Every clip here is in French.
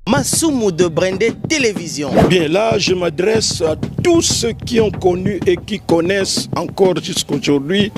Masumu de Brendé Télévision. Bien, là, je m'adresse à tous ceux qui ont connu et qui connaissent encore jusqu'aujourd'hui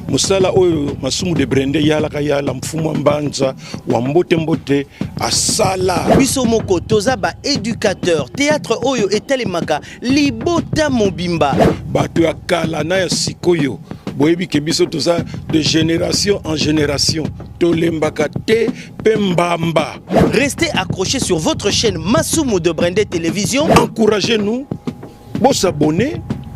Musala oyo Masumu de Brendé yalaka yala mfumu mbanza wa mbote mbote asala. Biso moko toza ba éducateur théâtre oyo etelemaka libota mobimba. Bato ya kala na ya sikoyo. Boyebi ke biso toza de génération en génération. Tolembaka te pembamba. Restez accrochés sur votre chaîne Masumu de Brendé Télévision. Encouragez-nous. Bon s'abonner.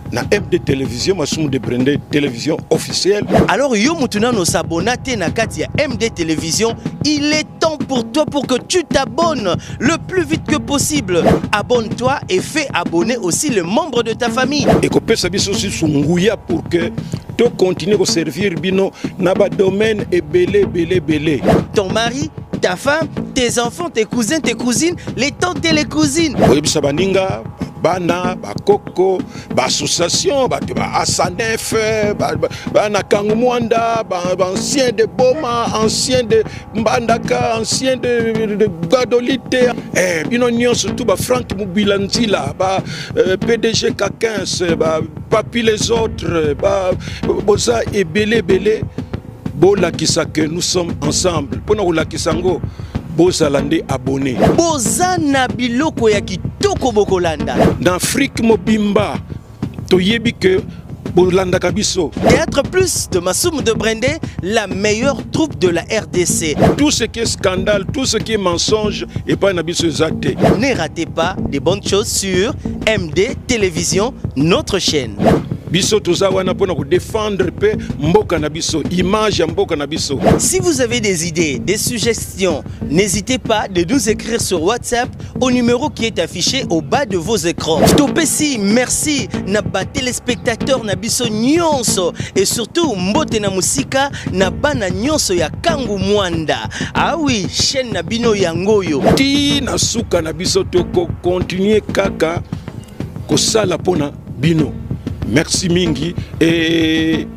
Na MD Télévision, Masumu de Brendé Télévision officielle. Alors yo mutuna no s'abonner na kati ya MD Télévision, il est temps pour toi pour que tu t'abonnes le plus vite que possible. Abonne-toi et fais abonner aussi les membres de ta famille. Et que pesa biso aussi sunguya pour que tu continues à servir bino na ba domaine et belé. Ton mari, ta femme, tes enfants, tes cousins, tes cousines, les tantes et les cousines. Oui, sabaninga bana bakoko ba association ba asanef bana kangumwanda ancien de Boma, ancien de Mbandaka, ancien de Gadolite, bino nyonso tout ba Frank Mubilanzila ba PDG K15 ba Papi les autres ba boza et belé bola kisaka que nous sommes ensemble pona ola kisango bozalande abonné bozana biloko ya kitoko bokolanda dans Afrique mobimba toyebi que bolanda kabiso. Théâtre Plus de Masumu de Brendé, la meilleure troupe de la RDC. Tout ce qui est scandale, tout ce qui est mensonge et pas nabiso zate. Ne ratez pas des bonnes choses sur MD Télévision, notre chaîne. Biso toza wana pona ko défendre pe mboka na biso, image ya mboka na biso. Si vous avez des idées, des suggestions, n'hésitez pas de nous écrire sur WhatsApp au numéro qui est affiché au bas de vos écrans. Topesi, merci na ba téléspectateurs na biso nyonso et surtout mbote na musika na bana nyonso ya Kangu Mwanda. Ah oui, chaîne na bino yangoyo. Ti na suka na biso to continuer kaka ko sala pona bino. Merci mingi et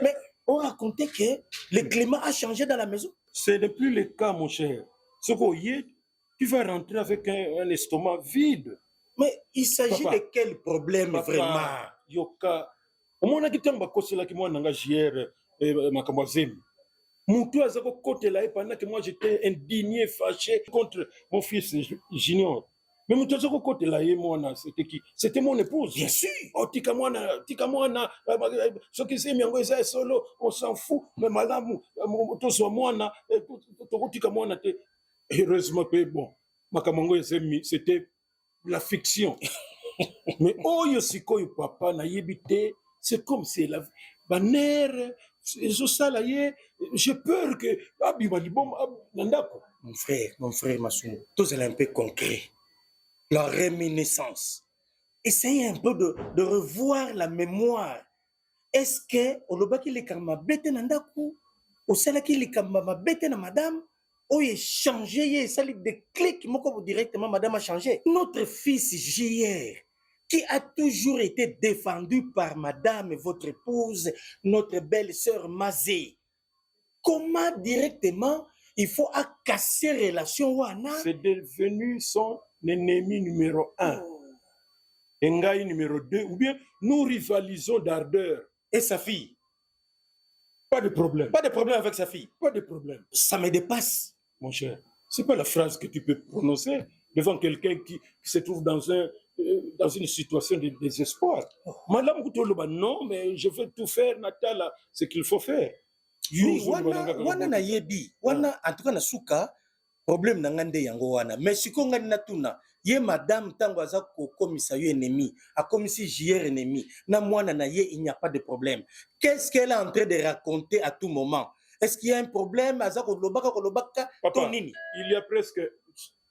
mais on racontait que le climat a changé dans la maison. Ce n'est plus le cas, mon cher. Ce qu'on y est, tu vas rentrer avec un estomac vide. Mais il s'agit de quel problème vraiment? Yoka, au moins on a bakose là qui moi nanga hier makambazemi. Moutou azako côté là pendant que moi j'étais indigné, fâché contre mon fils Junior. Mais moutou azako côté là moi c'était qui? C'était mon épouse. Bien sûr. Oh tika moi na ce qui c'est miango ça solo, on s'en fout. Mais madame moutou so moi na to tika moi na te. Heureusement que bon, Makamango c'était la fiction. Mais oh yosiko yo papa na yebité, c'est comme c'est la banère, j'ai peur que mon frère Masumu, tous est un peu concret. La réminiscence. Essayez un peu de revoir la mémoire. Est-ce que olobaki le kama bete nandaku, osalaki le kama bete na madame? Oh, il a changé, il y a des clics, directement, madame a changé. Notre fils JR, qui a toujours été défendu par madame, votre épouse, notre belle-sœur Mazé, comment directement il faut casser relation wana? C'est devenu son ennemi numéro 1. Engaï numéro 2, ou bien nous rivalisons d'ardeur. Et sa fille? Pas de problème. Pas de problème avec sa fille? Pas de problème. Ça me dépasse. Mon cher, c'est pas la phrase que tu peux prononcer devant quelqu'un qui se trouve dans une situation de désespoir. Madame Koutoloba, non, mais je veux tout faire, Natala, ce qu'il faut faire. Oui, wana na yebi, wana en tout cas na suka problème na ngande yango wana. Mais si ko ngani natuna, ye madame tango aza ko komisa yo ennemi, a komisi JR ennemi, na mwana na ye il n'y a pas de problème. Qu'est-ce qu'elle est en train de raconter à tout moment? Est-ce qu'il y a un problème? Papa, il y a presque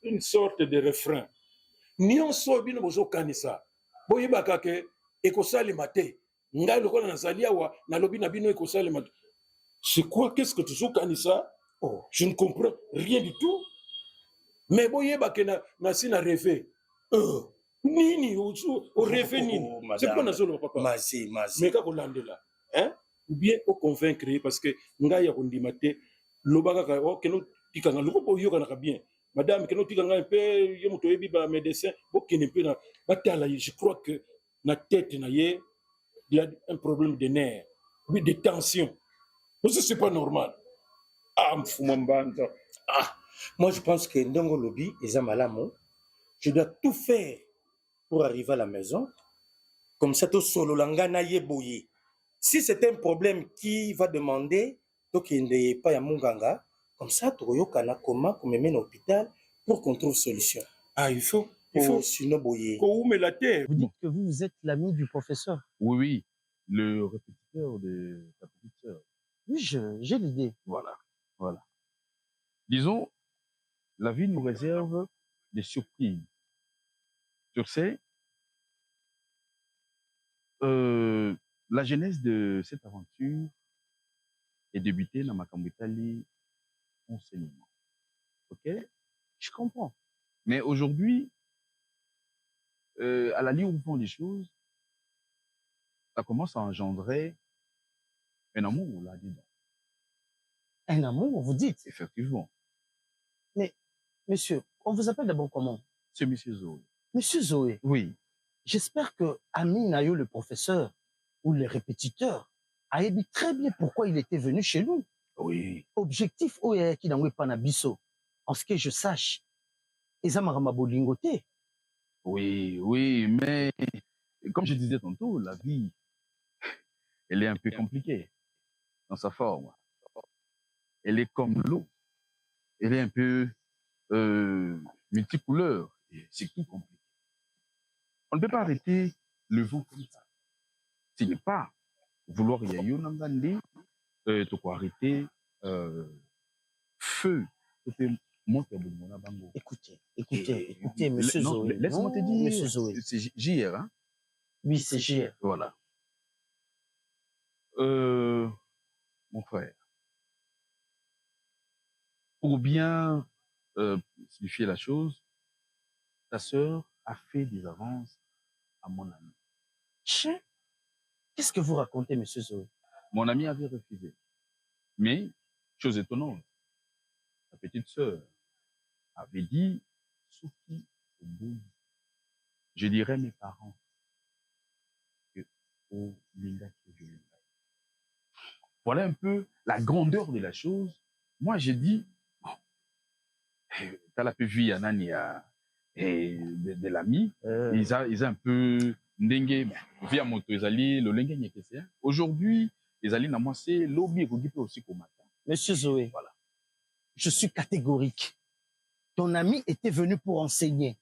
une sorte de refrain. Nyonso bino bozo kanisa. Boyebaka ke ekosali mate. Ngai lokola nazalia wa na lobi na bino ekosali mate. C'est quoi? Qu'est-ce que tu joues, Kanissa? Oh. Je ne comprends rien du tout. Mais boye bake na si na rêvé. Nini au rêvé nini? C'est quoi na zolo papa? Mazi. Mais kako lande là, hein? Ou bien au convaincre parce que nga ya kondima te lobaka ka o keno tikanga loko po yoka na bien. Madame keno tikanga un peu yo moto yebi ba médecin bo kene pe na batala. Je crois que na tête na ye il y a un problème de nerfs, oui, de tension. Parce que c'est pas normal. Ah, mfumambanda. Ah, moi je pense que Ndongo Lobi et Zamalamo, je dois tout faire pour arriver à la maison. Comme ça, tout solo langana yeboye. Si c'est un problème qui va demander, donc il n'est pas à Munganga, comme ça, tu vas comment qu'on me mène à l'hôpital pour qu'on trouve solution. Ah, il faut. Sinon, boye. Vous dites que vous êtes l'ami du professeur. Oui, le répétiteur de ta petite sœur. Oui, j'ai l'idée. Voilà. Disons, la vie nous réserve des surprises. Sur ces, la genèse de cette aventure est débutée dans ma Makambutali enseignement. Ok? Je comprends. Mais aujourd'hui, à la ligne où on prend des choses, ça commence à engendrer un amour là-dedans. Un amour, vous dites? Effectivement. Mais, monsieur, on vous appelle d'abord comment? C'est monsieur Zoé. Monsieur Zoé? Oui. J'espère que Ami Nayo, le professeur, ou le répétiteur, a dit très bien pourquoi il était venu chez nous. Oui. Objectif, qui n'a pas nabiso. En ce que je sache, Ezamarama Bolingote. Oui, mais comme je disais tantôt, la vie, elle est un peu compliquée dans sa forme. Elle est comme l'eau. Elle est un peu multicouleur. C'est tout compliqué. On ne peut pas arrêter le vent comme ça. Ce n'est pas vouloir y aller, tu peux arrêter feu. Écoutez, monsieur Zoé. Laisse-moi te dire, monsieur Zoé. C'est JR, hein? Oui, c'est JR. Voilà. Mon frère, pour bien signifier la chose, ta sœur a fait des avances à mon ami. Qu'est-ce que vous racontez, monsieur Zoé? Mon ami avait refusé. Mais, chose étonnante, sa petite sœur avait dit, Souki Oboui, je dirais mes parents, que voilà un peu la grandeur de la chose. Moi, j'ai dit, t'as la vu Yanania et de l'ami, ils ont un peu ndenge via moto ezali le lenge nyekese. Aujourd'hui, ezali na moi c'est lobby ekogipe aussi comme matin. Monsieur Zoé, voilà. Je suis catégorique. Ton ami était venu pour enseigner.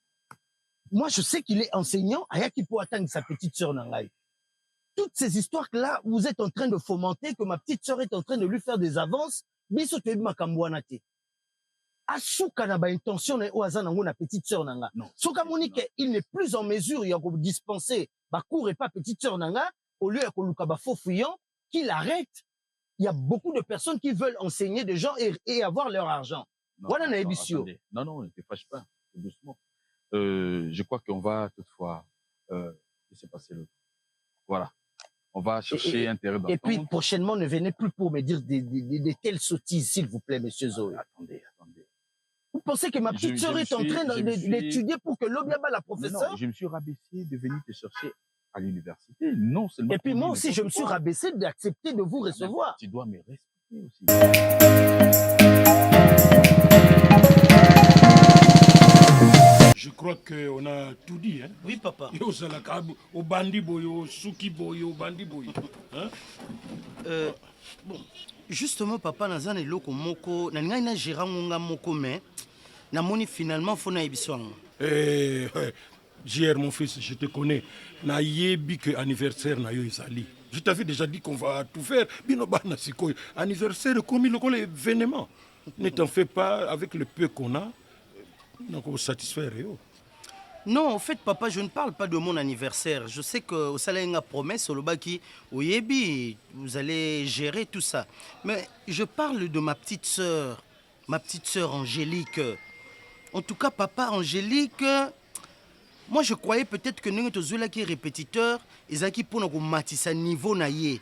Moi, je sais qu'il est enseignant, Ayaki pour atteindre sa petite sœur Nangai. Toutes ces histoires-là, vous êtes en train de fomenter que ma petite sœur est en train de lui faire des avances, biso te makambuanate. Asuka na ba intention na oaza nango na petite sœur nanga. Soka Monique, il n'est plus en mesure de dispenser ba cours et pas petite sœur nanga au lieu de luka ba faux fuyant qu'il arrête. Il y a beaucoup de personnes qui veulent enseigner des gens et avoir leur argent. Voilà na ebisio. Non, ne te fâche pas, doucement. Je crois qu'on va toutefois laisser passer le. Voilà. On va chercher un terrain d'entente. Et puis, prochainement, ne venez plus pour me dire des telles sottises, s'il vous plaît, monsieur Zoé. Attendez. Vous pensez que ma petite sœur est en train d'étudier pour que l'Obiaba la professeure? Non, je me suis rabaissé de venir te chercher à l'université. Non seulement. Et puis moi aussi, je me suis rabaissé d'accepter de vous recevoir. Tu dois me respecter aussi. Je crois qu'on a tout dit, hein? Oui, papa. Au bandi boyo, suki boyo, bandi boyo. Hein? Bon, justement, papa, Nazan et Loko Moko, Nangai na Girangonga Moko, mais Namoni finalement Fona Ebiswang. JR, mon fils, je te connais. Na yebi que anniversaire na yo isali. Je t'avais déjà dit qu'on va tout faire. Binobana siko anniversaire comme le événement. Ne t'en fais pas, avec le peu qu'on a, on va satisfaire yo. Non, en fait, papa, je ne parle pas de mon anniversaire. Je sais qu'au salaire, a promesse, au Lobaki, au Yebi, vous allez gérer tout ça. Mais je parle de ma petite sœur Angélique. En tout cas, papa, Angélique, moi je croyais peut-être que nous sommes qui répétiteur, ils ont qui pour nous matissa niveau naïe.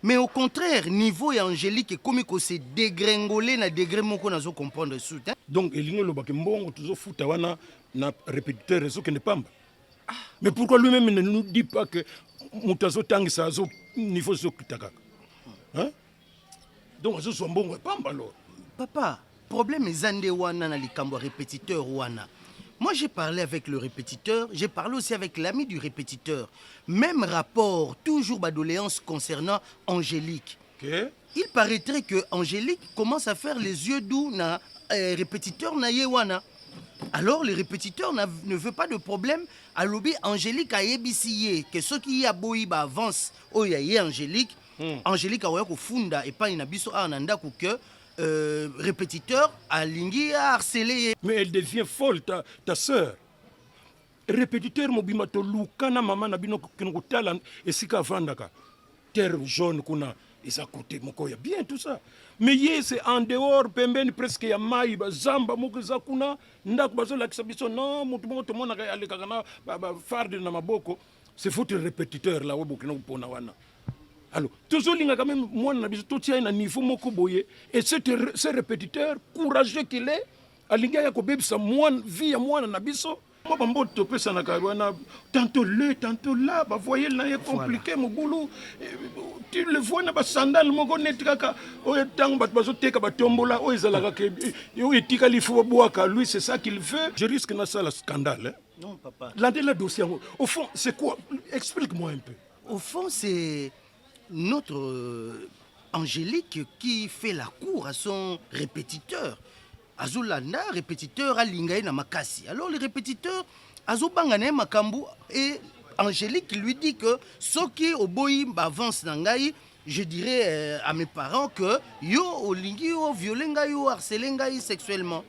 Mais au contraire, niveau et Angélique, comme il s'est dégringolé na degré mon qu'on a comprendre sous. Donc, il y a le mbongo toujours fouta wana na répétiteur réseau qui n'est pas. Mais pourquoi lui-même ne nous dit pas que mutazo tangi sa zo niveau zo kitaka? Hein? Donc, azo so mbongo pas alors. Papa, problème est zande wana na likambo répétiteur wana. Moi, j'ai parlé avec le répétiteur, j'ai parlé aussi avec l'ami du répétiteur. Même rapport, toujours doléance concernant Angélique. Okay. Il paraîtrait que Angélique commence à faire les yeux doux na répétiteur na yewana. Alors, le répétiteur ne veut pas de problème. À l'obé, Angélique a ébissillé que ce qui a beau avance, oh y a Angélique. Angélique a oué funda et pas une abisso à ananda que répétiteur a lingui à harceler. Mais elle devient folle, ta sœur. Répétiteur mobima to lukana mama na bino kinoko talent et sika vandaka. Terre jaune kuna isa côté moko ya bien tout ça. Mais yé c'est en dehors pembeni presque ya mai ba zamba moko za kuna ndako bazo la kisabiso non mutu moko to mona ka aleka kana ba farde na maboko. C'est foutre répétiteur là webo kinoko pona wana. Alors, toujours il y a quand même moi tout tient un niveau moko boye et ce répétiteur courageux qu'il est alinga ya ko bebisa moi vie à moi na biso moi bambo topé ça na kawana tantôt là bah voyez là est compliqué mon boulot tu le vois na ba sandal moko net kaka o tang bat bazo teka ba tombola o ezalaka ke yo etika lifu boaka lui c'est ça qu'il veut je risque na ça le scandale hein? Non papa. Là de la dossier au fond c'est quoi explique-moi un peu. Au fond c'est notre Angélique qui fait la cour à son répétiteur. Azulanda, répétiteur à Lingaï na Makasi. Alors le répétiteur, Azubangane Makambu et Angélique lui dit que ce qui au boy avance nangaï, je dirais à mes parents que yo au lingi yo violenga yo harcelengaï sexuellement.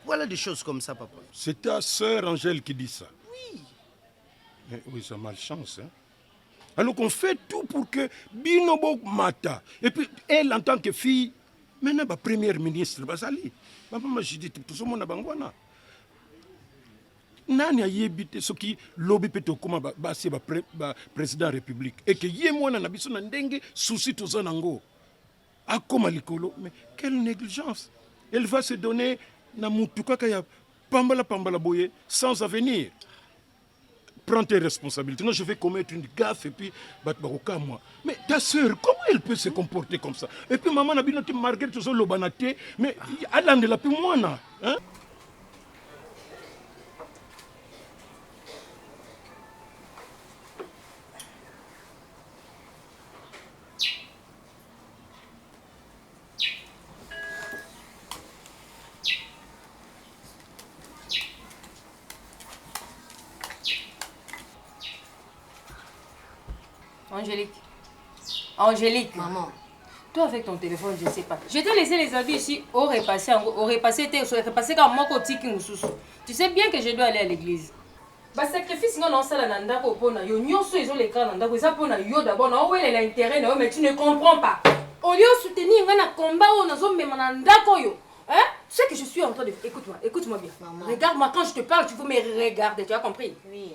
Voilà des choses comme ça, papa. C'est ta sœur Angèle qui dit ça. Oui. Mais oui, ça malchance, hein. Alors qu'on fait tout pour que Binobo Mata. Et puis, elle, en tant que fille, maintenant, la première ministre, Basali. Maman, je dis, tout le monde a bangwana. Nani a yébité ce qui lobby peut comme c'est le président de la République. Et que yé moi, n'a biso n'endenge souci tout ça nango. A comme likolo. Mais quelle négligence. Elle va se donner na mutuka kaya pambala boye sans avenir. Prends tes responsabilités. Non, je vais commettre une gaffe et puis batbaroka moi. Mais ta sœur, comment elle peut se comporter comme ça? Et puis maman n'a bien noté Marguerite tout ça l'obanate, mais Alain de la plus moi na, hein? Angélique. Maman. Toi avec ton téléphone, je ne sais pas. Je t'ai laissé les avis ici au repassé comme moi tiki mususu. Tu sais bien que je dois aller à l'église. Bah sacrifice non ça la nanda ko pona yo nyonso ils ont les grands nanda ko ça pona yo d'abord na où elle a intérêt na mais tu ne comprends pas. Au lieu de soutenir un combat on a zo même nanda ko yo. Hein? Tu sais que je suis en train de écoute-moi bien. Maman. Regarde-moi quand je te parle, tu veux me regarder, tu as compris? Oui.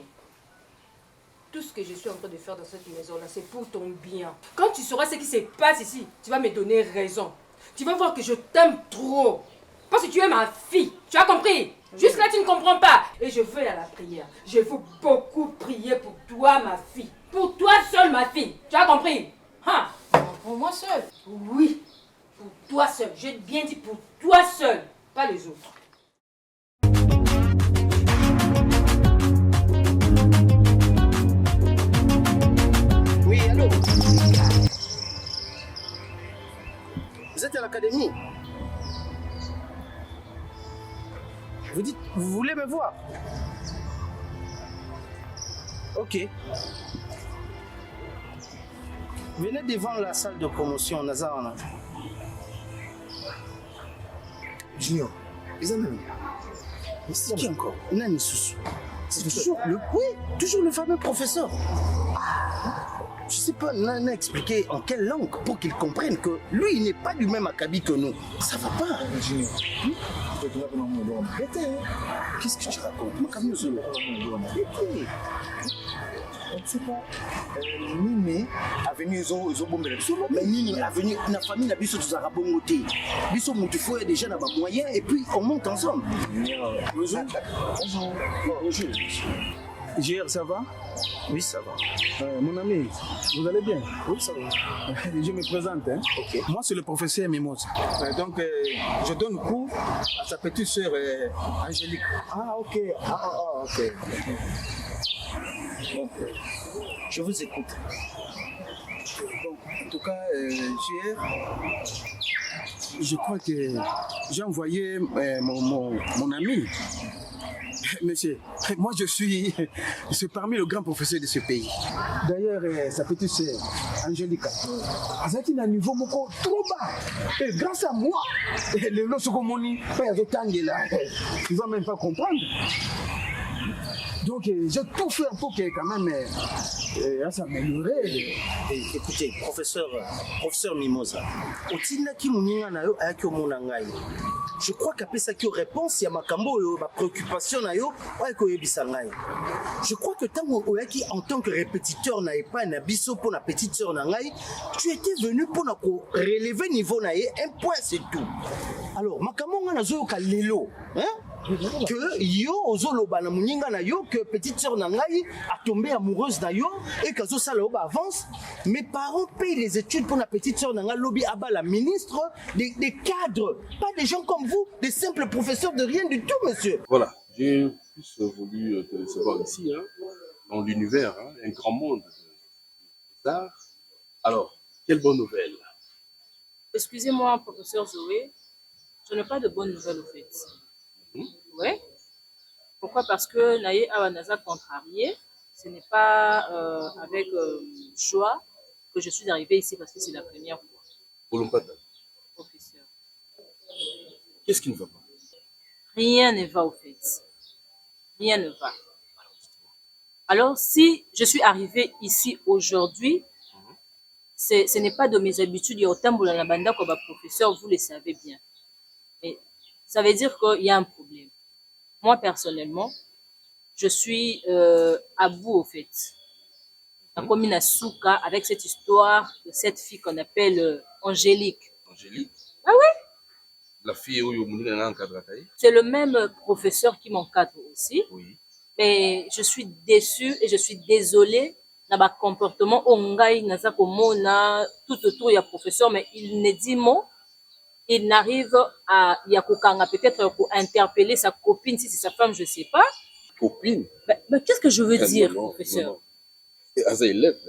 Tout ce que je suis en train de faire dans cette maison-là, c'est pour ton bien. Quand tu sauras ce qui se passe ici, tu vas me donner raison. Tu vas voir que je t'aime trop. Parce que tu es ma fille. Tu as compris? Oui. Jusque là, tu ne comprends pas. Et je veux à la prière. Je veux beaucoup prier pour toi, ma fille. Pour toi seule, ma fille. Tu as compris? Hein? Pour moi seule? Oui. Pour toi seule. J'ai bien dit pour toi seule. Pas les autres. Vous êtes à l'académie. Vous dites, vous voulez me voir? Ok. Venez devant la salle de promotion, Nazarana. Junior, ils en ont. Mais c'est qui encore? Nani Soussou. C'est toujours le fameux professeur. Je sais pas, Nana expliquer en quelle langue pour qu'il comprenne que lui, il n'est pas du même acabit que nous. Ça va pas. Qu'est-ce que tu racontes? On ne sait pas. Nini avenue ils ont bombé mais Nini avenue la famille la biso tous arabes monté. Biso mon faut déjà n'a pas moyen et puis on monte ensemble. Bonjour. JR, ça va? Oui, ça va. Mon ami, vous allez bien? Oui, ça va. Je me présente. Hein? Ok. Moi, c'est le professeur Mimosa. Donc, je donne cours à sa petite sœur Angélique. Ah, ok. Ok. Bon, je vous écoute. Bon, en tout cas, JR, je crois que j'ai envoyé mon ami. Monsieur, moi je suis parmi les grands professeurs de ce pays. D'ailleurs, sa petite sœur, Angélique, elle a un niveau trop bas. Et grâce à moi, le Losogomoni, il ne va même pas comprendre. Donc, j'ai tout fait pour que quand même elle s'améliorer. Écoutez, professeur Mimosa, je crois qu'après ça, il y a une réponse, il y a ma préoccupation, je crois que tant que en tant que répétiteur, pas un abisso pour la petite sœur, tu étais venu pour relever le niveau, un point, c'est tout. Alors, Makamon, hein? Que yo ozoloba na muninga na yo que petite sœur nangai a tombé amoureuse na yo et que ça là avance. Mes parents payent les études pour la petite sœur nangai lobby aba la ministre des cadres, pas des gens comme vous, des simples professeurs de rien du tout, monsieur. Voilà, j'ai plus voulu te recevoir ici, hein, dans l'univers, hein, un grand monde d'art. Alors, quelle bonne nouvelle? Excusez-moi, professeur Zoé, je n'ai pas de bonnes nouvelles au fait. Oui. Pourquoi? Parce que Naye Awanaza contrarié, ce n'est pas avec joie que je suis arrivée ici parce que c'est la première fois. Olumpata. Professeur. Qu'est-ce qui ne va pas? Rien ne va au fait. Rien ne va. Alors, si je suis arrivée ici aujourd'hui, ce n'est pas de mes habitudes. Il y a autant de banda comme professeur, vous le savez bien. Mais ça veut dire qu'il y a un problème. Moi, personnellement, je suis à bout, au fait. Comme une souka avec cette histoire de cette fille qu'on appelle Angélique. Angélique? Ah oui? La fille où il encadre. C'est le même professeur qui m'encadre aussi. Oui. Mais je suis déçue et je suis désolée dans mon comportement. Tout autour, il y a professeur, mais il ne dit mot. Il n'arrive à Yakukanga peut-être pour interpeller sa copine, si c'est sa femme, je ne sais pas. Copine? Mais qu'est-ce que je veux dire, professeur? As élève,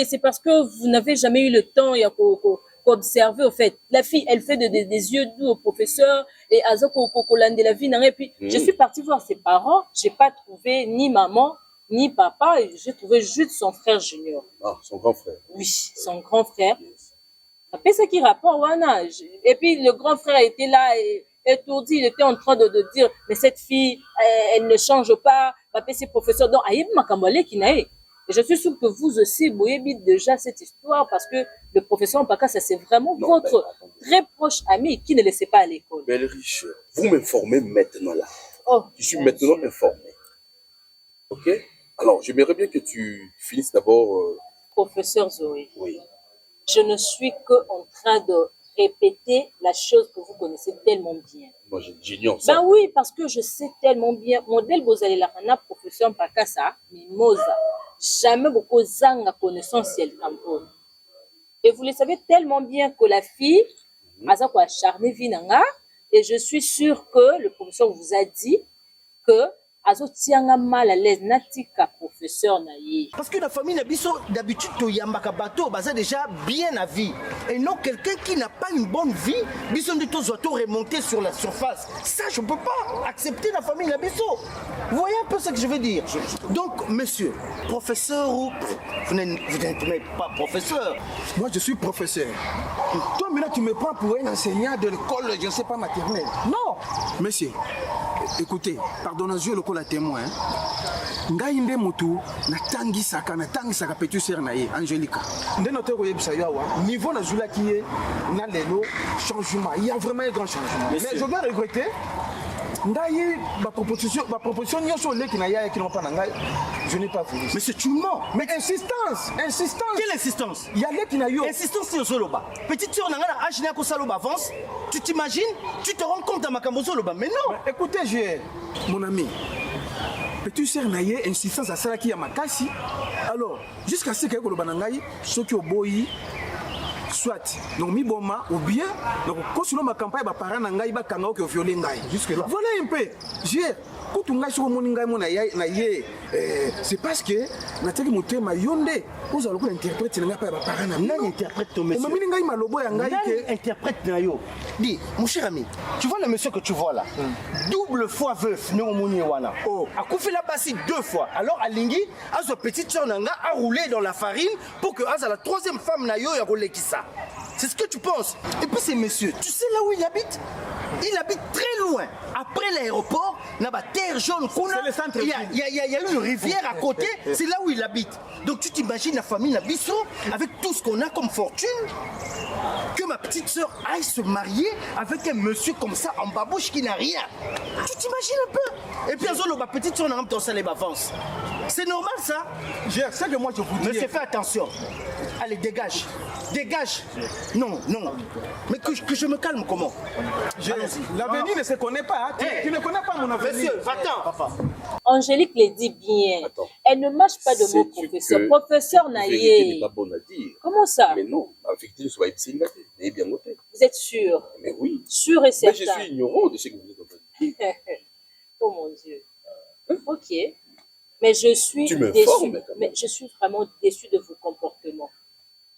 c'est parce que vous n'avez jamais eu le temps d'observer, au fait. La fille, elle fait des yeux doux au professeur et de la vie. Et puis, je suis partie voir ses parents. Je n'ai pas trouvé ni maman, ni papa. J'ai trouvé juste son frère junior. Ah, son grand frère. Oui, son grand frère. Après ce qui rapporte, et puis le grand frère était là et étourdi, il était en train de dire, mais cette fille, elle ne change pas, c'est professeur. Donc, et je suis sûre que vous aussi, vous voyez déjà cette histoire parce que le professeur Mpaka, ça c'est vraiment votre très proche ami qui ne le sait pas à l'école. Belle riche, vous m'informez maintenant là. Oh, je suis maintenant informé. Ok? Alors, j'aimerais bien que tu finisses d'abord. Professeur Zoé. Oui. Je ne suis qu'en train de répéter la chose que vous connaissez tellement bien. Moi, j'ignore ça. Ben oui, parce que je sais tellement bien. Modèle Bozale Larana, professeur Mpakasa, Mimosa, jamais beaucoup zanga connaissance elle campo. Et vous le savez tellement bien que la fille, a quoi acharné Vinanga, et je suis sûre que le professeur vous a dit que Azo tianga mal à l'aise natika professeur naïe. Parce que la famille d'habitude to yambaka bateau basa déjà bien à vie et non quelqu'un qui n'a pas une bonne vie biso de tous auto remonter sur la surface. Ça je peux pas accepter la famille d'Abisso. Vous voyez un peu ce que je veux dire? Donc monsieur, professeur ou vous n'êtes pas professeur. Moi je suis professeur. Toi maintenant tu me prends pour un enseignant de l'école, je ne sais pas maternelle. Non, monsieur. Écoutez, pardonnez le col à témoin. Ngai nde mutu natangisaka petit sœur na ye Angelica. Nde noté ko yebisa yawa niveau na zula qui est na lelo changement. Il y a vraiment un grand changement. Mais je dois regretter ngai ma proposition nyonso leki na ya qui n'ont pas na ngai. Je n'ai pas voulu. Mais c'est tout le monde. Mais insistance. Quelle insistance? Il y a leki na yo. Insistance sur Zoloba. Petite sœur na ngana âge na ko saloba avance. Tu t'imagines? Tu te rends compte à Makambo Zoloba? Mais non. Écoutez, mon ami. Petit sœur naie insistance à ça qui a makasi. Alors, jusqu'à ce que le banangai ce qui au boyi soit donc mi boma ou bien donc quand sur ma campagne ba parents nangai ba kanga que violer ngai jusque là. Voilà un peu. J'ai quand on a sur mon ngai mon naie c'est parce que na teki motema yonde vous allez interpréter nga pa ba parents na nani interprète ton monsieur. Mami ngai malobo ya ngai que interprète na yo. Dis mon cher ami, tu vois le monsieur que tu vois là, double fois veuf ne omoni wana. Oh, a couffé la bassi 2 fois. Alors Alingi a sa petite sœur nanga a roulé dans la farine pour que à la troisième femme na yo ya roulé qui ça. C'est ce que tu penses. Et puis ces messieurs, tu sais là où il habite? Il habite très loin. Après l'aéroport, il y a terre jaune. Il y a une rivière à côté. C'est là où il habite. Donc tu t'imagines la famille Nabisso avec tout ce qu'on a comme fortune, que ma petite soeur aille se marier avec un monsieur comme ça en babouche qui n'a rien. Tu t'imagines un peu? Et puis ma petite soeur n'a pas ton avance. C'est normal ça? J'ai ça que moi je vous dis. Monsieur, fais attention. Allez, dégage. Dégage. Non. Mais que je me calme comment? L'avenir ne se connaît pas. Hein. Tu ne connais pas mon avenir. Monsieur, va-t'en, papa. Angélique le dit bien. Attends. Elle ne marche pas de mots, professeur. Professeur La Naye. vérité n'est pas bonne à dire. Comment ça? Mais non, en fait, je suis bien noté. Vous êtes sûr? Mais oui. Sûr et Mais certain. je suis ignorant de ce que vous êtes en train de dire. Oh mon Dieu. Ok. Mais je suis Tu me déçue. formes, quand même. Mais je suis vraiment déçue de vos comportements.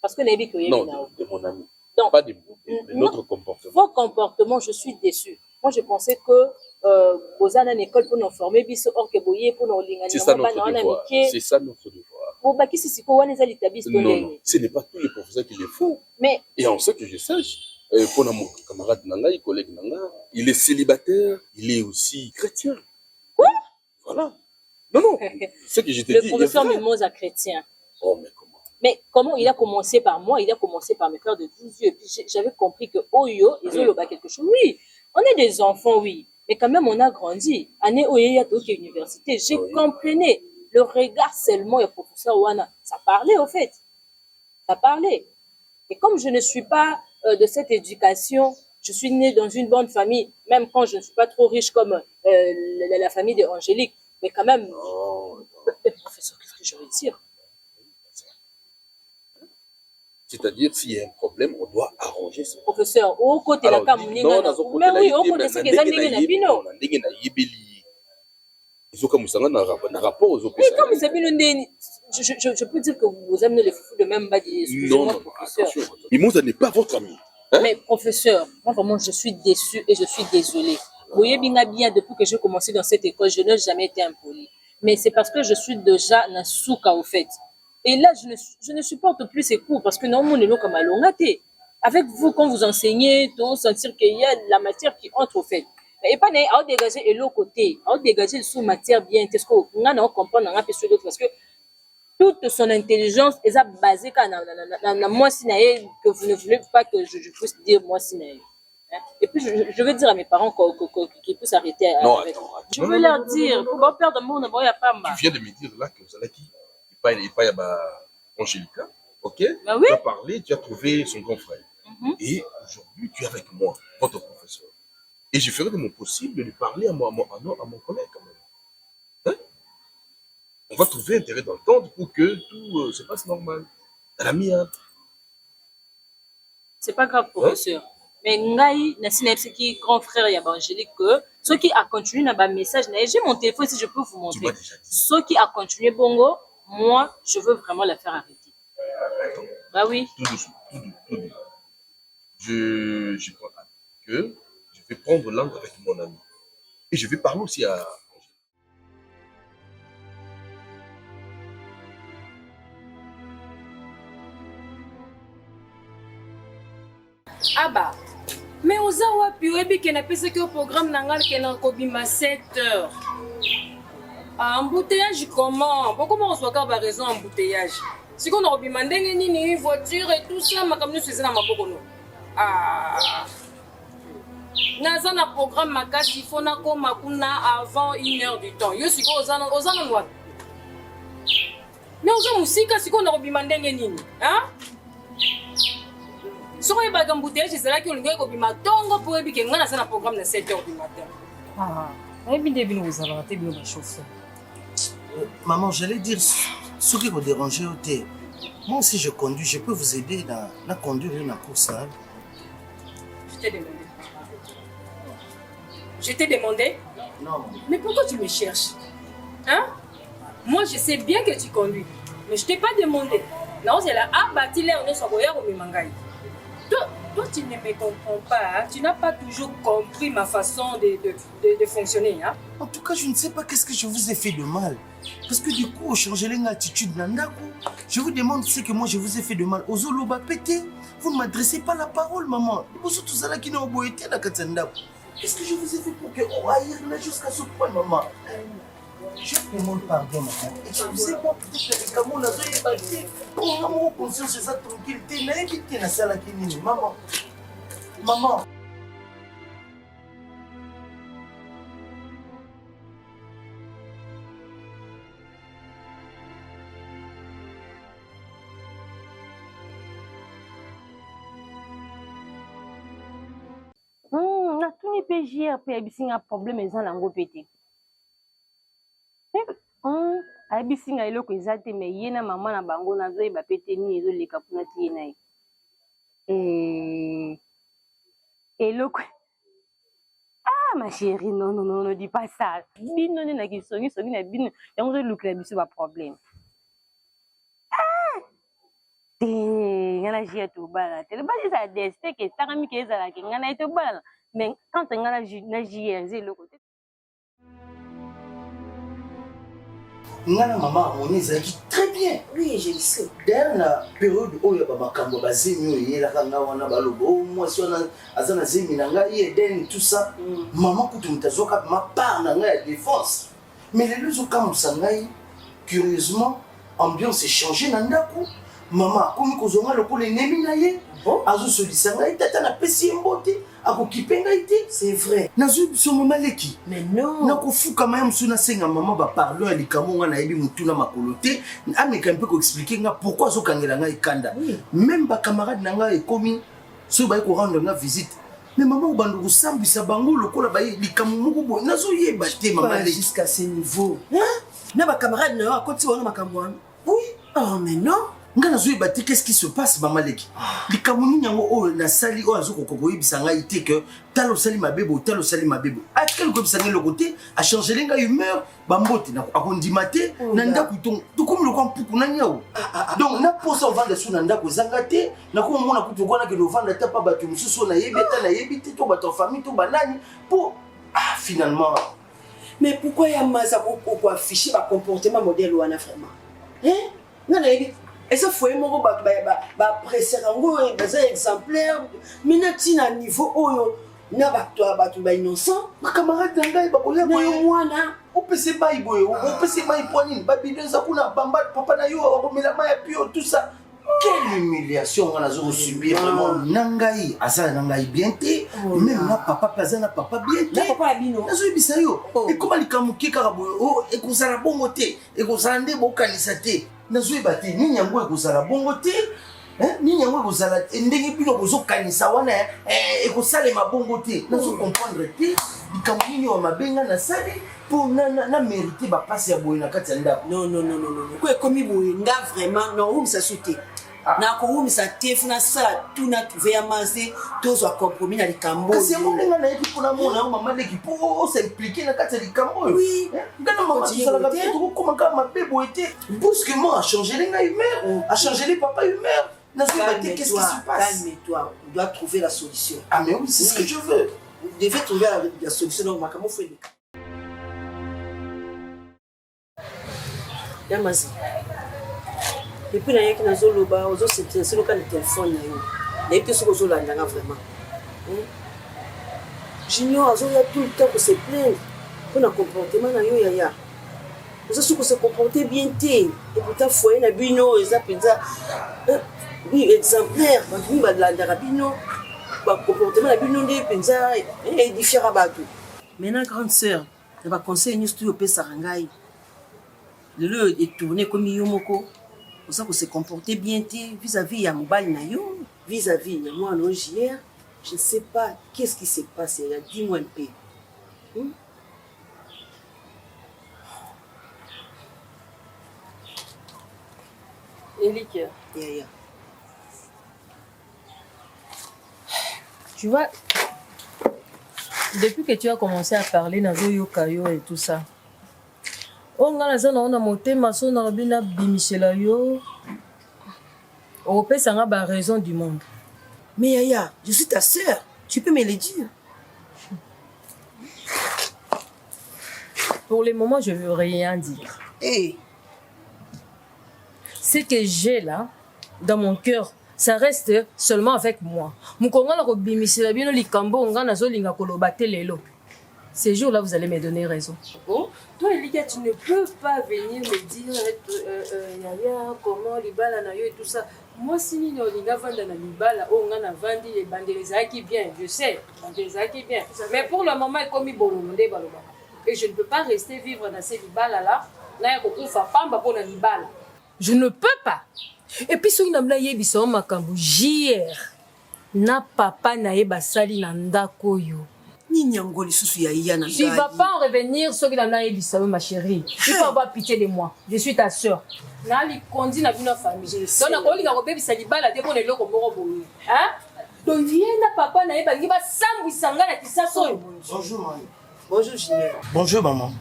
Parce que Nabi que Non, de mon ami. Donc, Pas de non, notre comportement. vos comportements, je suis déçue. Moi, je pensais que vous avez une école pour nous former, pour nous C'est ça notre devoir. C'est ça notre devoir. Non, ce n'est pas tous les professeurs qui le font. Mais, Et en ce que je sache, pour mon camarade Nanga, collègue Nanga, il est célibataire, il est aussi chrétien. Quoi? Voilà. Non, ce que je te dis. Le professeur Mimosa chrétien. Oh, mais comment? Mais comment il a commencé par moi, il a commencé par me faire de 12 yeux. Et puis j'avais compris que Oyo, ils ont quelque chose. Oui, on est des enfants, oui. Mais quand même, on a grandi. Année Oyo, il y a université. J'ai compris le regard seulement du professeur Wana. Ça parlait, au fait. Ça parlait. Et comme je ne suis pas de cette éducation, je suis née dans une bonne famille, même quand je ne suis pas trop riche comme la famille d'Angélique. Mais quand même, le professeur, qu'est-ce que je veux dire? C'est-à-dire, s'il y a un problème, on doit arranger ça. Professeur, au côté de la Kamuninga, mais oui, au côté de ce que les amis na bino. Oui, comme c'est bino, je peux dire que vous amenez les foufous de même bas. Non, attention. Mimosa n'est pas votre ami. Hein? Mais professeur, moi vraiment, je suis déçue et je suis désolée. Vous voyez bien, depuis que j'ai commencé dans cette école, je n'ai jamais été impoli. Mais c'est parce que je suis déjà dans souka au fait. Et là, je ne supporte plus ces cours parce que normalement, comme à l'ongate. Avec vous, quand vous enseignez, on sentir qu'il y a la matière qui entre au fait. Et pas à dégager l'autre côté, à dégager sous matière bien. Est-ce qu'on a compris parce que toute son intelligence est basée dans moi que vous ne voulez pas que je puisse dire moi sinaï. Et puis je veux dire à mes parents qu'ils puissent arrêter. Non, avec. attends. Je veux leur dire, pour pas perdre mon nom, il n'y a pas mal. Tu viens de me dire là que vous allez qui il pas y a Angélica, ok? Bah oui. Tu as parlé, tu as trouvé son grand frère. Et aujourd'hui, tu es avec moi, votre professeur. Et je ferai de mon possible de lui parler à mon collègue quand même. Hein? On va trouver intérêt d'entendre pour que tout se passe normal. Dans la mienne. C'est pas grave, professeur. Mais Ngai, Nassine, qui grand frère Angélique, que ceux qui a continué dans ma message, j'ai mon téléphone si je peux vous montrer. Ceux qui a continué Bongo, moi, je veux vraiment la faire arrêter. Attends. Bah oui. Tout doucement. Je crois que je vais prendre langue avec mon ami. Et je vais parler aussi à Angélique. Ah bah, Mais oza wapi oyebi ke napesaki au programme na ngai ke nakobima 7 heures. Embouteillage comment? Pourquoi on soit pas raison embouteillage? Si on a obima ndenge nini voiture et tout ça makambo nyonso eza na maboko no. Naza na programme makasi faut nakoma kuna avant 1 heure du temps. Yo siko oza na wapi? Mais oza musika siko na obima ndenge nini? Hein? Si on a un embouteillage, c'est là qu'on a un tongo pour éviter qu'on a un programme de 7 heures du matin. Maman, j'allais dire, ce qui vous dérange, moi aussi je conduis, je peux vous aider à conduire une course. Je t'ai demandé. Je t'ai demandé? Non. Mais pourquoi tu me cherches? Hein? Moi, je sais bien que tu conduis, mais je ne t'ai pas demandé. Non, c'est là, bâti l'air, on est sur le mangaï. Toi, tu ne me comprends pas. Hein? Tu n'as pas toujours compris ma façon de fonctionner. Hein? En tout cas, je ne sais pas qu'est-ce que je vous ai fait de mal. Parce que du coup, changer l'attitude, je vous demande ce que moi je vous ai fait de mal. Ozoloba pété, vous ne m'adressez pas la parole, maman. Qu'est-ce que je vous ai fait pour que on aille là jusqu'à ce point, maman? Je demande pardon, maman. Excusez-moi, peut-être que mon azo est parti. Pour mon conscience, c'est ça tranquillité. N'invitez la salle qui n'est maman. Maman. Na tuni pe JR pe abisinga problème eza nango pété. Abisinga eloko eza te mais ye na mama na bango nazoyeba pété nini ezoleka mpona ti ye na ye. Eloko ma chérie, non, ne dis pas ça. Bino ne na kisongi na bino yango ozolukela biso ba problème. Ngana JR tobala te. Basi ça destin ke takami ke ezala ke ngana etobala. Mais quand on a la JR, c'est le côté. Ngana maman, on est très bien. Oui, je le sais. Dans la période où il y a makambo bazemi oye la kanga wana balobo moi si on a azana zemi nanga yeden tout ça maman kutu mtazoka ma part nanga ya défense. Mais les deux comme sangai curieusement ambiance est changée nandako. Maman comme kozonga lokolo nemi na ye azo solisanga tata na pesi mbote akokipenga ite c'est vrai nazo biso mama leki mais non nakofuka maya musuna senga mama ba parler ya likamo nga na yebi mutuna makolote ameka mpe ko expliquer nga pourquoi zo kangela nga ikanda même ba camarade nanga ekomi so ba ko rendre nga visite mais maman obando kusambisa bango lokola ba likamo moko bo nazo yeba te mama leki jusqu'à ce niveau na ba camarade na akoti wana makambo oui oh mais non nga nazoyeba te qu'est-ce qui se passe mama leki likambo nini yango oyo nasali oyo azokoko koyebisa ngai te ke tala osali mabebo tala osali mabebo atikali koyebisa ngai eloko te achangele ngai humeur bambote akondima te na ndako tokomi lokwa mpuku nani awo donc naposa ovanda so na ndako ezanga te nakomomona kutu okwanakende ovanda ta pa bato mosusu oyo nayebi ata nayebi te to bato ya famille to banani mpo finalement mais pourquoi ya maza koaffiche bacomportement modèle wana vraiment nga nayebi et ça faut moko ba presser ngo baza exemplaire mina tina niveau oyo na bato ba innocent ba camarade ngai ba koya boyo mwana opese bai boyo opese bai poani ba bidonza kuna bamba papa na yo akomela maya pio tout ça quelle humiliation on a subir vraiment nangai asa nangai bien te même na papa plaza na papa bien te na papa abino nazo yebisa yo et comment likamuki kaka boyo et kozala bongo te et kozala nde bokanisa te nazoyeba te nini yango ekozala bongo te nini yango ekozala ndenge bino kozokanisa wana ekosalema bongo te nazokomprendre te likambo nini oyo mabenga nasali mpo na mérite bapasi ya boye na kati ya ndako non ko ekomi boye nga vraiment naowumisa so te nakowumisa te funa sala tuna trouve ya maze tozwa compromis na likambo kasi yango ndenge nayebi mpona mona yango mama leki mpo osimplike na kati ya likambo oyo ngana mama tozalaka pe tokokoma kaka mabe boye te brusquement achangele ngai humeur achangele papa humeur nazoyeba te qu'est-ce qui se passe calme-toi on doit trouver la solution mais oui c'est ce que je veux vous devez trouver la solution donc makambo fo ya mazi depuis na yeki nazoloba ozosentire soki oka na telefone na yo nayebi te soki ozolandanga vraiment Junior a tout le temps pour se plaindre. Pour le comportement na yo yaya. Vous avez se comporter bien té. Et pourtant foyer na bino eza penza oui exemplaire. Ba bino ba la bino. Ba comportement na bino ndé penza édifier bato. Maintenant grande sœur, elle va conseiller nous tout au pesa rangai. Le est tourné comme yomoko. Pour ça que se comporter bien vis-à-vis ya mobile na yo, vis-à-vis de moi non JR, je ne sais pas qu'est-ce qui s'est passé. Dis-moi un peu. Elik, Yeah. tu vois, depuis que tu as commencé à parler dans Zoyo Kayo et tout ça, on a na motema so na bina bimisela yo. On peut s'en avoir raison du monde. Mais Yaya, je suis ta sœur. Tu peux me le dire. Pour le moment, je ne veux rien dire. Hey. Ce que j'ai là, dans mon cœur, ça reste seulement avec moi. Ces jours-là, vous allez me donner raison. Bon, toi, Elika, tu ne peux pas venir me dire Yaya, comment les balles et tout ça. Moi, si nous avons vendu les balles, on a vendu les bandes qui bien, je sais, qui bien. Mais pour le moment, il est comme il est bon. Et je ne peux pas rester vivre dans ces balles-là. Là, il faut pas pour les balles. Je ne peux pas. Et puis, si on a dit makambu JR, na papa na yeba sali na ndako yo. Tu ne vas pas en revenir sur la ma chérie. Tu peux avoir pitié de moi. Je suis ta soeur. Na li kondi na bino famille. Donc na kolinga ko bebisa libala te pona eloko moko boye. Hein? Donc viens na papa na yeba ngiba sambu sanga na kisaso. Bonjour maman. Bonjour Julien. Bonjour maman.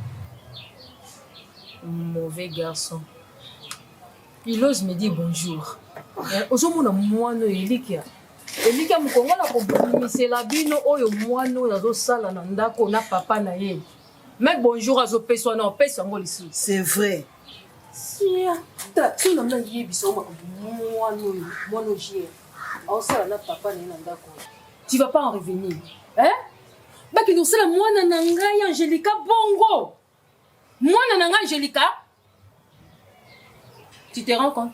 Mauvais garçon. Il ose me dire bonjour. Ozomona mwana Elikia. Elikia mukongola ko bimisela bino oyo mwana nazo sala na ndako na papa na ye. Mais bonjour azo peso na peso ngo lisu. C'est vrai. Si ta tu na mna yi biso mwana jier. Au sala na papa na ndako. Tu vas pas en revenir. Hein? Baki no sala mwana na ngai Angelica bongo. Mwana na ngai Angelica. Tu te rends compte?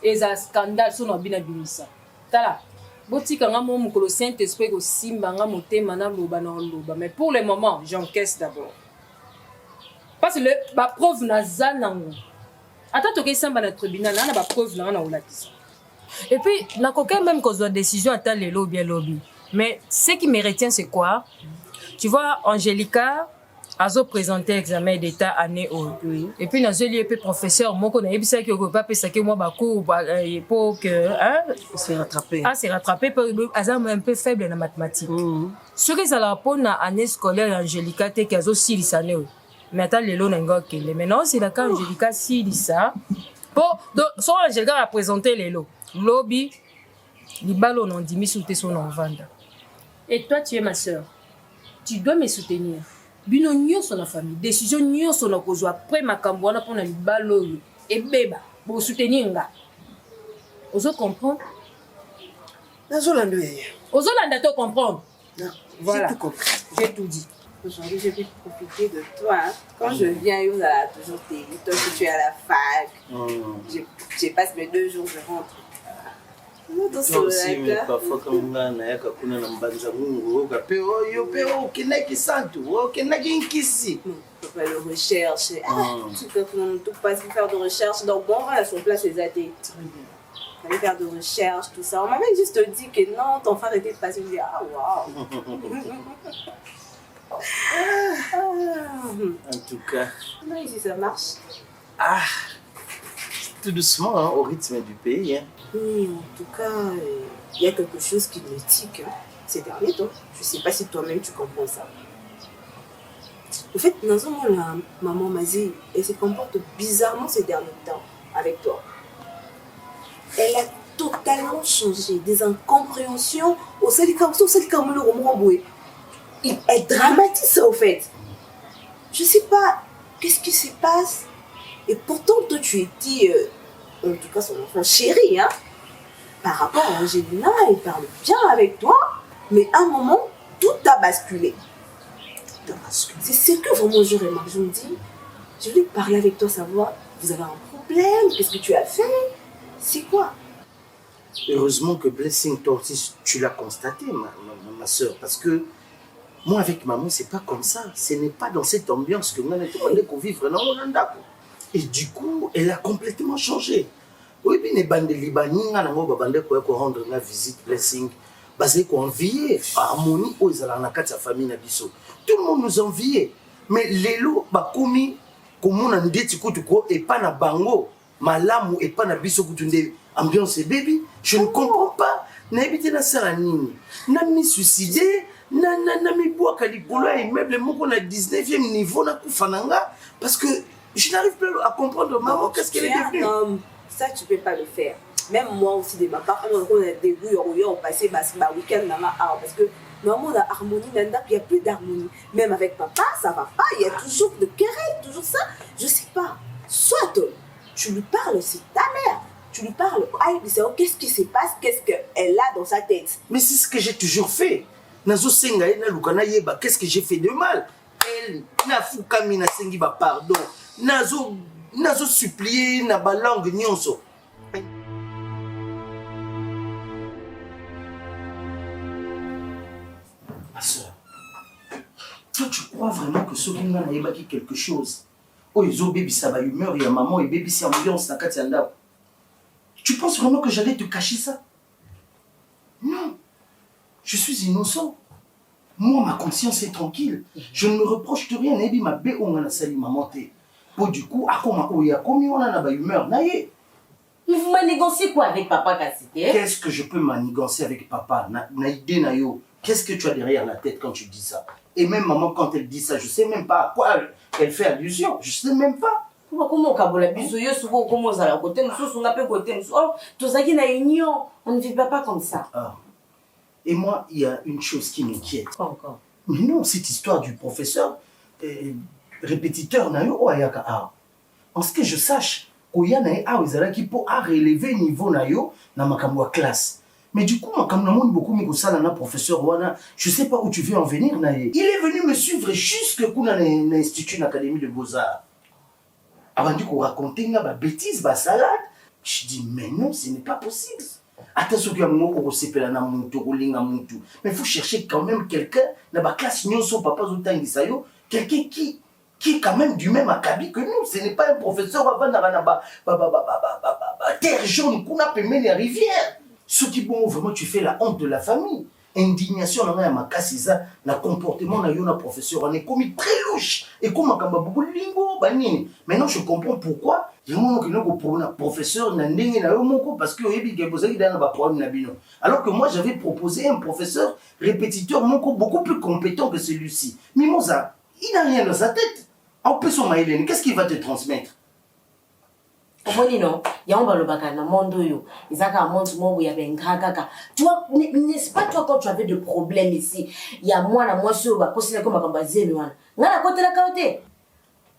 Et un scandale sur nos binabimisa. Tala, botika nga mo mukolo Saint-Esprit ko simba nga motema na loba na loba. Mais pour le moment, j'encaisse d'abord. Parce que la preuve na zanango. Attends to ke samba na tribunal na ba preuve na olakisa. Et puis na koka même cause de décision ata lelo bien lobby. Mais ce qui me retient c'est quoi? Tu vois Angelica Azo présenté examen d'état année au. Et puis dans ce lieu professeur moi qu'on a ebisa ki pas pesa que moi ba cours pour que hein se rattraper. Ah, se rattraper pour azam un peu faible en mathématiques. Ce que ça la pone na année scolaire Angelica te kazo silisane. Mais attends lelo n'engo que maintenant c'est la quand Angelica silisa. Pour donc son Angelica a présenté lelo. Lobby li balo non dimi souté son en vendre. Et toi tu es ma sœur. Tu dois me soutenir. Bino nyonso na famille décision nyonso na kozwa après makambo wana pona libalo et beba bo soutenir nga. Ozo comprendre? Nazolanda. Ozolanda to comprendre? Non, voilà. J'ai tout compris. J'ai tout dit. Aujourd'hui, je vais profiter de toi. Hein. Quand je viens, Yosa a toujours dit, toi que tu es à la fac. Je passe mes 2 jours, je rentre. aussi mais parfois quand nga na yaka kuna na mbanza mungu okapeo yo peo kinaki santu kinaki nkisi de recherche tout passe pour faire de recherche donc bon voilà sur place les athées fallait faire de recherche tout ça on m'avait juste dit que non ton frère était passé je dis ah waouh en tout cas comment ici ça marche tout doucement hein, au rythme du pays hein. Oui, en tout cas, il y a quelque chose qui me tique ces derniers temps. Je ne sais pas si toi-même tu comprends ça. En fait, dans un moment, la maman Mazie, elle se comporte bizarrement ces derniers temps avec toi. Elle a totalement changé, des incompréhensions au elle dramatise ça au fait. Je ne sais pas qu'est-ce qui se passe. Et pourtant, toi, tu étais... en tout cas son enfant chéri, hein. Par rapport à Angelina, elle parle bien avec toi, mais à un moment, tout a basculé. C'est ce que vraiment je remarque. Je me dis, je voulais parler avec toi, savoir, vous avez un problème, qu'est-ce que tu as fait? C'est quoi? Heureusement que Blessing, toi aussi, tu l'as constaté, ma soeur, parce que moi, avec maman, c'est pas comme ça. Ce n'est pas dans cette ambiance que nous avons demandé qu'on vivre dans mon andako. Et du coup, elle a complètement changé. Oui, bien, les bandes de Libanais, nous avons rendre une visite Blessing. Basé qu'on enviait, harmonie, aux alana sa famille Nabiso. Tout le monde nous enviait. Mais les lots, bakoumi, comme on a dit, et pas na bango, malamu, et pas na biso, ambiance et baby. Je ne comprends pas. N'habitez na saranini. N'a mis suicidé. N'a mis bois calibolo et meuble mon na 19e niveau na kufananga parce que je n'arrive plus à comprendre maman qu'est-ce qu'elle est devenue. Ça tu peux pas le faire. Même moi aussi de ma part, on a des bouillons, on passait ma week-end dans ma parce que normalement la harmonie il n'y a plus d'harmonie. Même avec papa, ça va pas, il y a toujours de querelles, toujours ça. Je sais pas. Soit tu lui parles, c'est ta mère. Tu lui parles, qu'est-ce qui se passe, qu'est-ce qu'elle a dans sa tête. Mais c'est ce que j'ai toujours fait. Qu'est-ce que j'ai fait de mal? Elle n'a fukami na sengi ba pardon. Nazo supplié na ba langue nyonso. Ma soeur, toi tu crois vraiment que ce qu'il y a quelque chose? Oh, ils ont baby ça va humeur, il y a maman et baby c'est ambiance na katianda. Tu penses vraiment que j'allais te cacher ça? Non. Je suis innocent. Moi, ma conscience est tranquille. Je ne me reproche de rien. Nebi ma bé on a sali ma montée. Pour du coup, à comment on y a commis on a ba humeur naïe. Mais vous manigocez quoi avec papa Kassité? Qu'est-ce que je peux manigancer avec papa? Naïdé naïo. Qu'est-ce que tu as derrière la tête quand tu dis ça? Et même maman quand elle dit ça, je sais même pas à quoi elle fait allusion. Je sais même pas. Comment kabola biso yo souvent comment ça la côté nous on a pas côté nous oh tout ça qui na union on ne vit pas comme ça. Ah. Et moi, il y a une chose qui m'inquiète. Pas encore. Mais non, cette histoire du professeur répétiteur na yo ayaka a. En ce que je sache, koya na a ezala ki pour a relever niveau na yo na makambo ya classe. Mais du coup, makambo na moni beaucoup miko sala na professeur wana, je sais pas où tu veux en venir na ye. Il est venu me suivre jusque kuna na institut l'académie de Beaux-Arts. Avant de raconter une bêtise, une salade, je dis, mais non, ce n'est pas possible. Attention, mais il faut chercher quand même quelqu'un, dans la classe, quelqu'un qui est quand même du même acabit que nous. Ce n'est pas un professeur avant terre jaune, qu'on a payé les rivières. Ce qui, bon, vraiment, tu fais la honte de la famille. Indignation dans ma casse, ça, le comportement de la professeur, on est commis très louche. Et comme on a beaucoup de lingo, maintenant je comprends pourquoi. Il y a un professeur parce que alors que moi j'avais proposé un professeur répétiteur beaucoup plus compétent que celui-ci. Mimosa, il n'a rien dans sa tête. En plus, qu'est-ce qu'il va te transmettre? Non, il y a un balobaka dans le monde yo. Ils ont un monde où il y avait un kaka. Tu vois, n'est-ce pas toi quand tu avais des problèmes ici? Il y a moi sur va considérer comme un bazé loin. N'a côté la côté.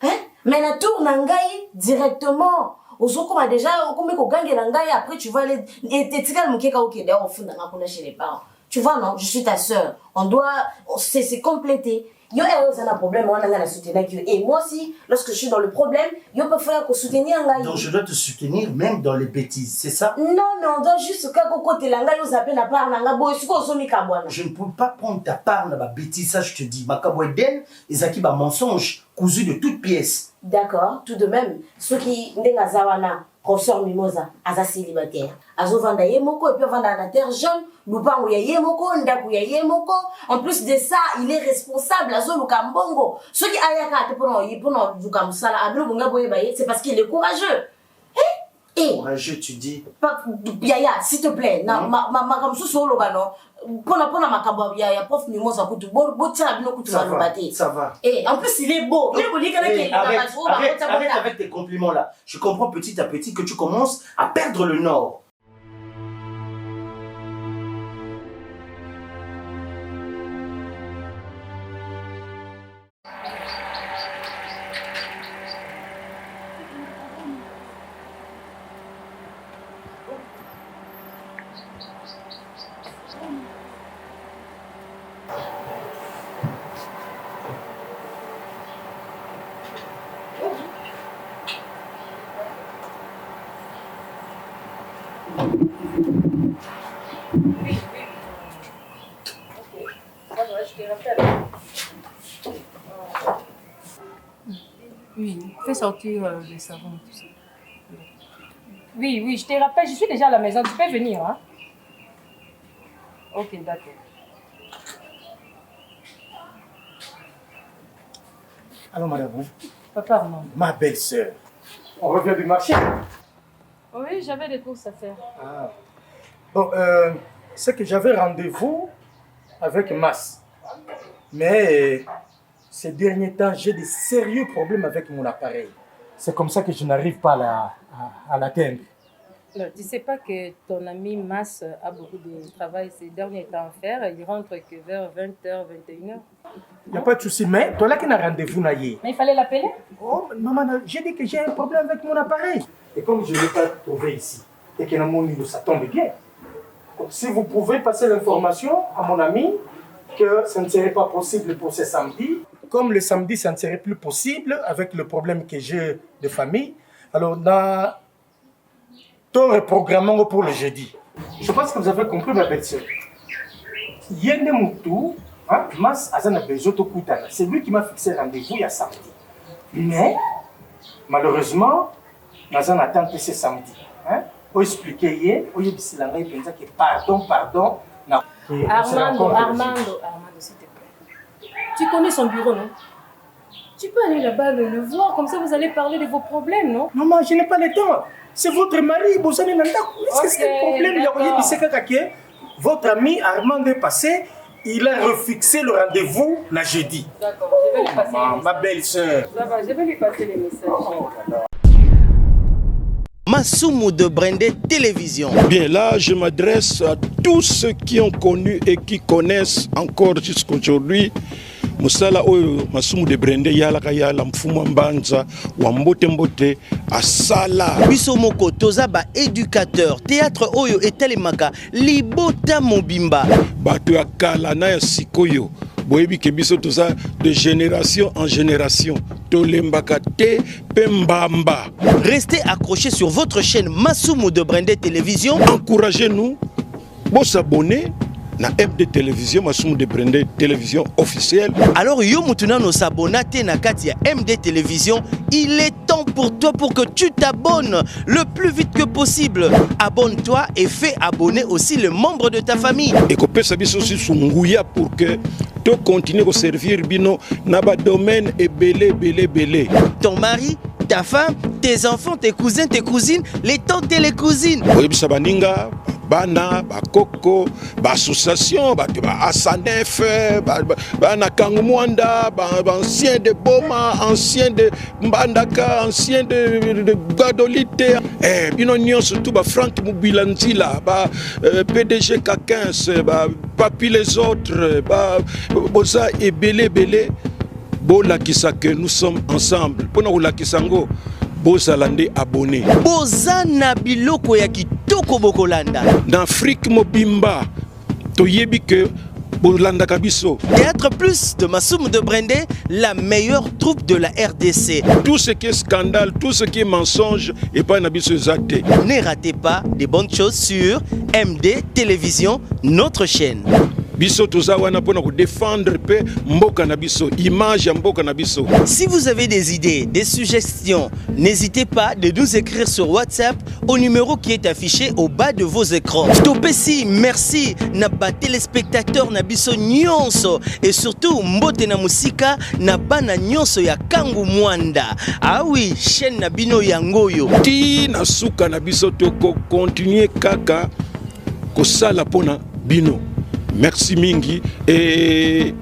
Hein? Mais la tour nangai directement. Ozoko a déjà comme ko gangue nangai après tu vas aller et t'es mukeka OK d'ailleurs au fond dans la chez les parents. Tu vois non, je suis ta sœur. On doit c'est compléter. Yo a un problème, on a la soutenir. Et moi aussi, lorsque je suis dans le problème, yo peut faire que soutenir un. Donc je dois te soutenir même dans les bêtises, c'est ça? Non, mais on doit juste que côté langa yo zappé na part nanga boy suko somi kabwana. Je ne peux pas prendre ta part dans la bêtise, ça je te dis. Ma kabweden, ezaki ba mensonge cousu de toutes pièces. D'accord, tout de même, ceux qui ndenga zawana professeur Mimosa, aza célibataire. Azo vanda yemoko et puis vanda na terre jaune, lupango ya yemoko, ndaku ya yemoko. En plus de ça, il est responsable azo lukambongo. Ceux qui ayaka te pour lukamusala, ablo bunga boye baye, c'est parce qu'il est courageux. Courageux, tu dis? Yaya, s'il te plaît, ma comme solo bano. Pona makabo ya prof Mimosa kutu bo tira bino kutu na lobate. Ça va. Et en plus il est beau. Arrête avec tes compliments là. Je comprends petit à petit que tu commences à perdre le nord. te rappelle. Oui, fais sortir les savons et tout ça. Oui, je te rappelle, je suis déjà à la maison, tu peux venir, hein? Ok, d'accord. Alors, madame, Papa, Armand. ma belle-sœur, on revient du marché. Oui, j'avais des courses à faire. Ah. Bon, c'est que j'avais rendez-vous avec Mas. Mais ces derniers temps, j'ai de sérieux problèmes avec mon appareil. C'est comme ça que je n'arrive pas à l'atteindre. Tu sais pas que ton ami Mas a beaucoup de travail ces derniers temps à faire. Il rentre que vers 20h, 21h. Il n'y a pas de souci, mais toi là qui as rendez-vous, Mais il fallait l'appeler? Oh, maman, j'ai dit que j'ai un problème avec mon appareil. Et comme je ne l'ai pas trouvé ici, et que dans mon niveau, ça tombe bien. Donc, si vous pouvez passer l'information à mon ami que ça ne serait pas possible pour ce samedi, comme le samedi, ça ne serait plus possible avec le problème que j'ai de famille, alors là, tout reprogrammons pour le jeudi. Je pense que vous avez compris, ma belle-sœur. Yende Moutou, Mas Azana Bezoto Koutana, c'est lui qui m'a fixé rendez-vous il y a samedi. Mais, malheureusement, Nazan attend que c'est samedi. Pour expliquer hier, il y a que pardon. Armando, s'il te plaît. Tu connais son bureau, non? Tu peux aller là-bas le voir, comme ça vous allez parler de vos problèmes, non? Non, mais je n'ai pas le temps. C'est votre mari, vous allez n'entendre. Est-ce que c'est un problème? Votre ami Armand est passé, il a refixé le rendez-vous le jeudi. D'accord, je vais lui passer les messages. Ma belle-sœur. Ça va, je vais lui passer les messages. Masumu de Brendé Télévision. Bien, là, je m'adresse à tous ceux qui ont connu et qui connaissent encore jusqu'aujourd'hui Musala oyo Masumu de Brendé yala mfumu mbanza wa mbote asala. Biso moko toza ba éducateur théâtre oyo etelemaka libota mobimba. Bato ya kala na ya sikoyo. Boyebi ke biso toza de génération en génération. Tolembaka te pembamba. Restez accrochés sur votre chaîne Masumu de Brendé Télévision. Encouragez-nous. Bon s'abonner na MD Télévision, Masumu de Brendé Télévision officielle. Alors yo mutuna no s'abonner na kati ya MD Télévision, il est temps pour toi pour que tu t'abonnes le plus vite que possible. Abonne-toi et fais abonner aussi les membres de ta famille. Et que pesa biso aussi sunguya pour que tu continues à servir bino na ba domaine et belé. Ton mari, ta femme, tes enfants, tes cousins, tes cousines, les tantes et les cousines. Oui, baninga, bana, bakoko, association, asanef, bana kangumwanda, ancien de Boma, ancien de Mbandaka, ancien de Gadolite, bino nyon surtout Franck Moubilanzila, PDG K15, Papi les autres, Boza et belé. Bola kisa que nous sommes ensemble. Pona ola kisango. Bozalande abonné. Bozana biloko ya kitoko bokolanda. Dans Afrique mobimba, toyebi que bolanda kabiso. Théâtre Plus de Masumu de Brendé, la meilleure troupe de la RDC. Tout ce qui est scandale, tout ce qui est mensonge et pas nabiso zate. Ne ratez pas des bonnes choses sur MD Télévision, notre chaîne. Biso toza wana pona ko défendre pe mboka na biso, image ya mboka na biso. Si vous avez des idées, des suggestions, n'hésitez pas de nous écrire sur WhatsApp au numéro qui est affiché au bas de vos écrans. Topesi, merci na ba téléspectateurs na biso nyonso et surtout mbote na musika na bana nyonso ya Kangu Mwanda. Ah oui, chaîne na bino yangoyo. Ti na suka na biso to ko continuer kaka ko sala pona bino. Merci Mingi et